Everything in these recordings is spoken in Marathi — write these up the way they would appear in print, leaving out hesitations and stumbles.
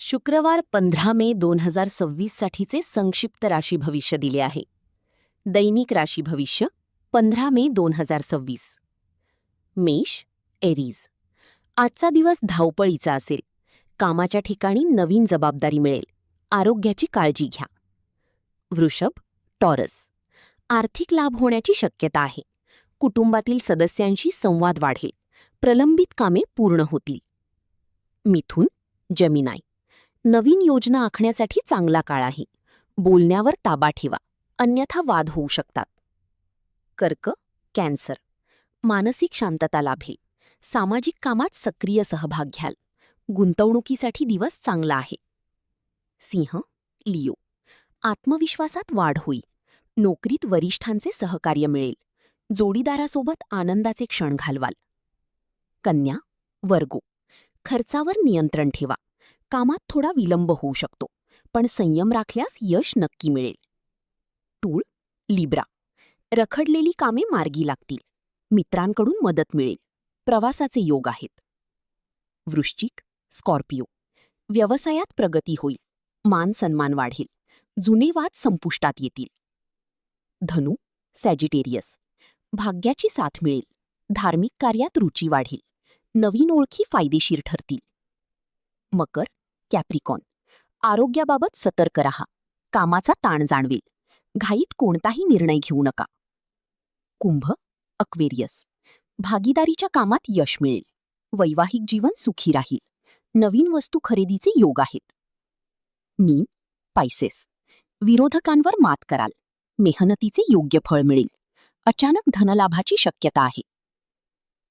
शुक्रवार 15 मे 2026 साठीचे संक्षिप्त राशी भविष्य दिले आहे. दैनिक राशी भविष्य 15 मे 2026. मेष, एरीज. आजचा दिवस धावपळीचा असेल. कामाच्या ठिकाणी नवीन जबाबदारी मिळेल. आरोग्याची काळजी घ्या. वृषभ, टॉरस. आर्थिक लाभ होण्याची शक्यता आहे. कुटुंबातील सदस्यांशी संवाद वाढेल. प्रलंबित कामे पूर्ण होतील. मिथुन, जेमिनाय. नवीन योजना आखण्यासाठी चांगला काळ आहे. बोलण्यावर ताबा ठेवा, अन्यथा वाद होऊ शकतात. कर्क, कॅन्सर. मानसिक शांतता लाभेल. सामाजिक कामात सक्रिय सहभाग घ्याल. गुंतवणुकीसाठी दिवस चांगला आहे. सिंह, लिओ. आत्मविश्वासात वाढ होईल. नोकरीत वरिष्ठांचे सहकार्य मिळेल. जोडीदारासोबत आनंदाचे क्षण घालवाल. कन्या, वर्गो. खर्चावर नियंत्रण ठेवा. कामात थोडा विलंब होऊ शकतो, पण संयम राखल्यास यश नक्की मिळेल. तूळ, लिब्रा. रखडलेली कामे मार्गी लागतील. मित्रांकडून मदत मिळेल. प्रवासाचे योग आहेत. वृश्चिक, स्कॉर्पिओ. व्यवसायात प्रगती होईल. मान सन्मान वाढेल. जुने वाद संपुष्टात येतील. धनु, सॅजिटेरियस. भाग्याची साथ मिळेल. धार्मिक कार्यात रुची वाढेल. नवीन ओळखी फायदेशीर ठरतील. मकर, कॅप्रिकॉन. आरोग्याबाबत सतर्क रहा. कामाचा ताण जाणवेल. घाईत कोणताही निर्णय घेऊ नका. कुंभ, अक्वेरियस. भागीदारीच्या कामात यश मिळेल. वैवाहिक जीवन सुखी राहील. नवीन वस्तू खरेदीचे योग आहेत. मीन, पायसेस. विरोधकांवर मात कराल. मेहनतीचे योग्य फळ मिळेल. अचानक धनलाभाची शक्यता आहे.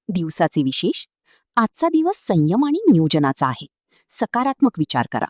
दिवसाचे विशेष. आजचा दिवस संयम आणि नियोजनाचा आहे. सकारात्मक विचार करा.